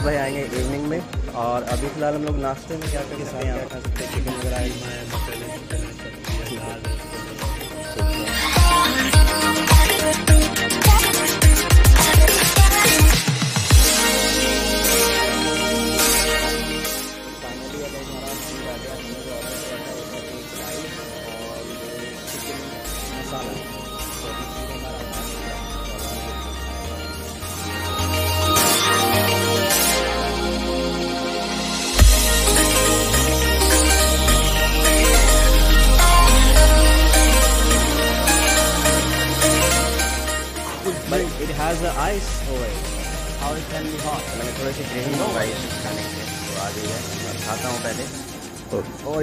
भाई आएंगे इवनिंग में। और अभी फिलहाल हम लोग नाश्ते में क्या कर सकते हैं, यहाँ खा सकते हैं चिकन वगैरह मसाला। But it has the ice over it. How it can be hot? मैंने थोड़ी सी ग्रेवी मंगाई है खाने के लिए, तो आ गई है। खाता हूँ पहले। और